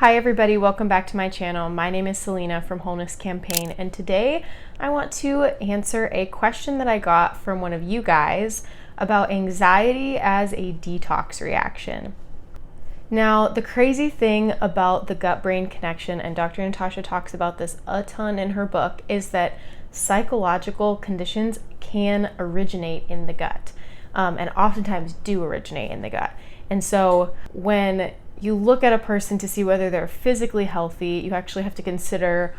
Hi everybody, welcome back to my channel. My name is Selena from Wholeness Campaign, and today I want to answer a question that I got from one of you guys about anxiety as a detox reaction. Now, the crazy thing about the gut-brain connection, and Dr. Natasha talks about this a ton in her book, is that psychological conditions can originate in the gut, and oftentimes do originate in the gut. And so when you look at a person to see whether they're physically healthy, you actually have to consider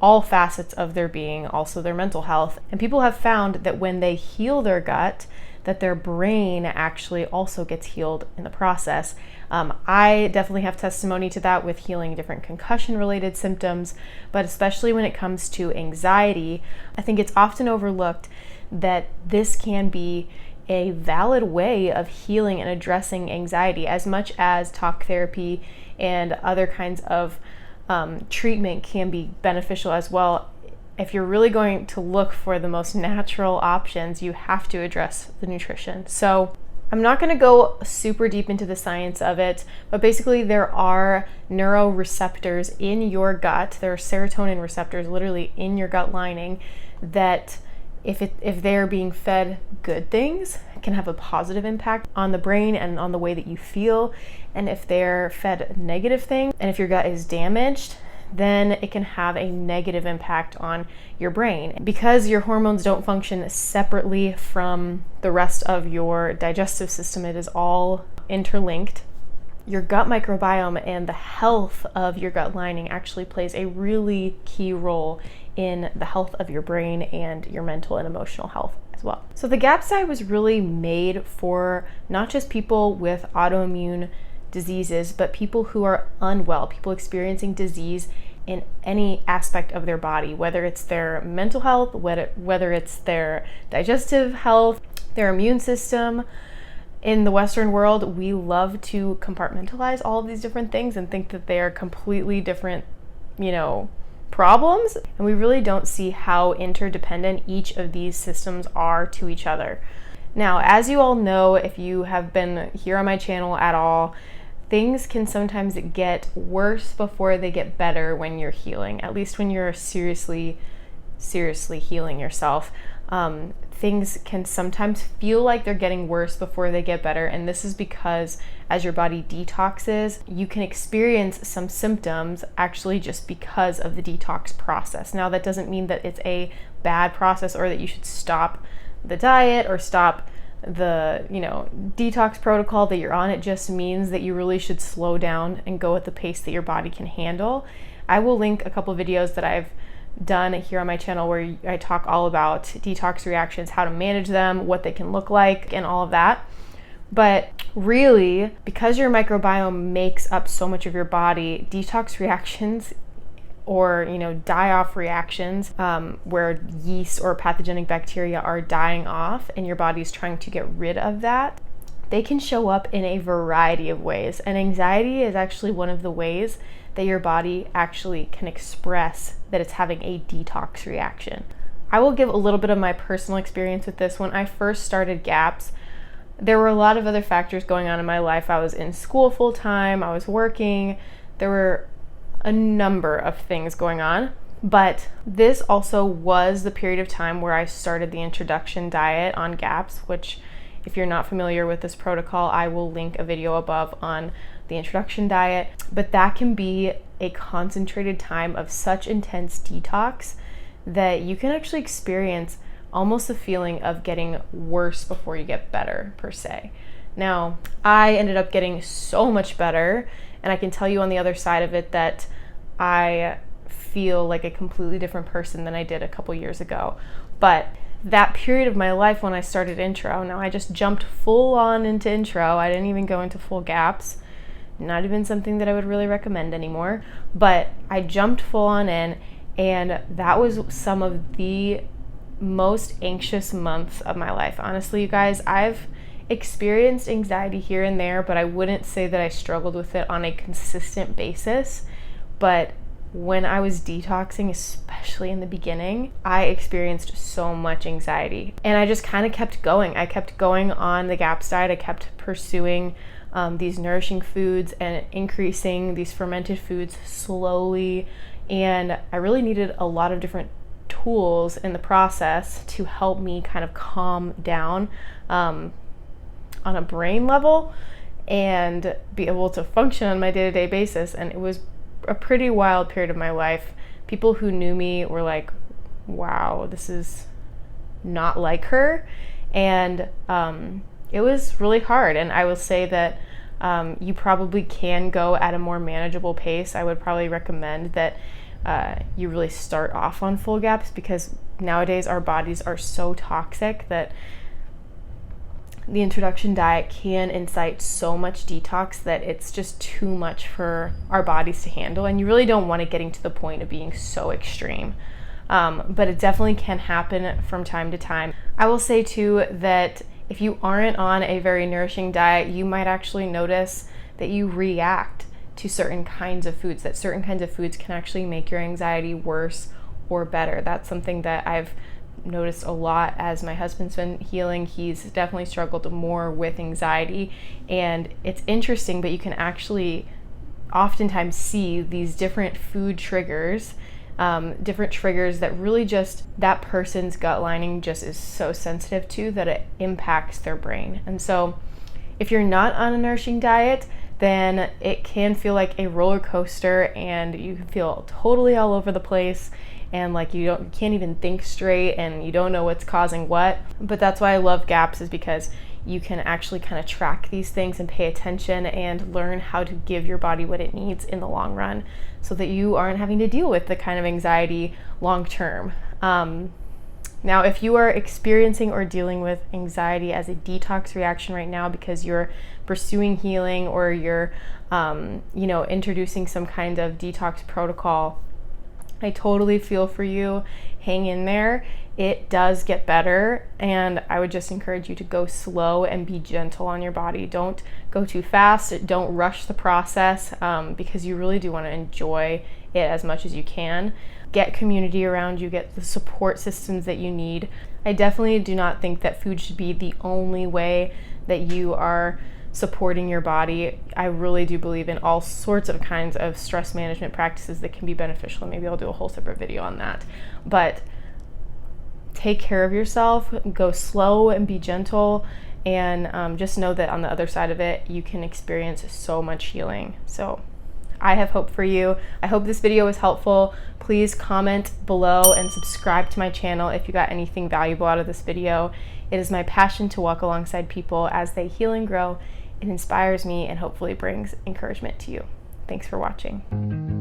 all facets of their being, also their mental health. And people have found that when they heal their gut, that their brain actually also gets healed in the process. I definitely have testimony to that with healing different concussion-related symptoms, but especially when it comes to anxiety, I think it's often overlooked that this can be a valid way of healing and addressing anxiety, as much as talk therapy and other kinds of treatment can be beneficial as well. If you're really going to look for the most natural options, you have to address the nutrition. So I'm not going to go super deep into the science of it, but basically there are neuroreceptors in your gut. There are serotonin receptors literally in your gut lining that if they're being fed good things, it can have a positive impact on the brain and on the way that you feel. And if they're fed negative things, and if your gut is damaged, then it can have a negative impact on your brain. Because your hormones don't function separately from the rest of your digestive system, it is all interlinked. Your gut microbiome and the health of your gut lining actually plays a really key role in the health of your brain and your mental and emotional health as well. So the GAPS diet was really made for not just people with autoimmune diseases, but people who are unwell, people experiencing disease in any aspect of their body, whether it's their mental health, whether it's their digestive health, their immune system. In the Western world, we love to compartmentalize all of these different things and think that they are completely different, problems. And we really don't see how interdependent each of these systems are to each other. Now, as you all know, if you have been here on my channel at all, things can sometimes get worse before they get better when you're healing, at least when you're seriously healing yourself. Things can sometimes feel like they're getting worse before they get better, and this is because as your body detoxes, you can experience some symptoms actually just because of the detox process. Now, that doesn't mean that it's a bad process or that you should stop the diet or stop the detox protocol that you're on. It just means that you really should slow down and go at the pace that your body can handle. I will link a couple videos that I've done here on my channel where I talk all about detox reactions, how to manage them, what they can look like, and all of that. But really, because your microbiome makes up so much of your body, detox reactions or die-off reactions, where yeast or pathogenic bacteria are dying off and your body's trying to get rid of that, they can show up in a variety of ways. And anxiety is actually one of the ways that your body actually can express that it's having a detox reaction. I will give a little bit of my personal experience with this. When I first started GAPS, there were a lot of other factors going on in my life. I was in school full time, I was working, there were a number of things going on. But this also was the period of time where I started the introduction diet on GAPS, which, if you're not familiar with this protocol, I will link a video above on the introduction diet. But that can be a concentrated time of such intense detox that you can actually experience almost a feeling of getting worse before you get better, per se. Now, I ended up getting so much better, and I can tell you on the other side of it that I feel like a completely different person than I did a couple years ago. But that period of my life when I started intro, now I just jumped full on into intro. I didn't even go into full GAPS. Not even something that I would really recommend anymore. But I jumped full on in, and that was some of the most anxious months of my life. Honestly, you guys, I've experienced anxiety here and there, but I wouldn't say that I struggled with it on a consistent basis. But when I was detoxing, especially in the beginning, I experienced so much anxiety, and I just kind of kept going. I kept going on the GAPS diet. I kept pursuing these nourishing foods and increasing these fermented foods slowly. And I really needed a lot of different tools in the process to help me kind of calm down on a brain level and be able to function on my day-to-day basis. And it was a pretty wild period of my life. People who knew me were like, wow, this is not like her. And it was really hard. And I will say that you probably can go at a more manageable pace. I would probably recommend that you really start off on full GAPS, because nowadays our bodies are so toxic that the introduction diet can incite so much detox that it's just too much for our bodies to handle. And you really don't want it getting to the point of being so extreme. But it definitely can happen from time to time. I will say too that if you aren't on a very nourishing diet, you might actually notice that you react to certain kinds of foods, that certain kinds of foods can actually make your anxiety worse or better. That's something that I've noticed a lot as my husband's been healing. He's definitely struggled more with anxiety, and it's interesting, but you can actually oftentimes see these different food triggers, different triggers that really just that person's gut lining just is so sensitive to that it impacts their brain. And so if you're not on a nourishing diet, then it can feel like a roller coaster, and you feel totally all over the place, and like you can't even think straight, and you don't know what's causing what. But that's why I love GAPS, is because you can actually kind of track these things and pay attention and learn how to give your body what it needs in the long run, so that you aren't having to deal with the kind of anxiety long term. Now, if you are experiencing or dealing with anxiety as a detox reaction right now because you're pursuing healing, or you're, introducing some kind of detox protocol, I totally feel for you. Hang in there. It does get better, and I would just encourage you to go slow and be gentle on your body. Don't go too fast. Don't rush the process, because you really do want to enjoy it as much as you can. Get community around you, get the support systems that you need. I definitely do not think that food should be the only way that you are supporting your body. I really do believe in all sorts of kinds of stress management practices that can be beneficial. Maybe I'll do a whole separate video on that. But take care of yourself, go slow and be gentle, and just know that on the other side of it, you can experience so much healing. So I have hope for you. I hope this video was helpful. Please comment below and subscribe to my channel if you got anything valuable out of this video. It is my passion to walk alongside people as they heal and grow. It inspires me and hopefully brings encouragement to you. Thanks for watching.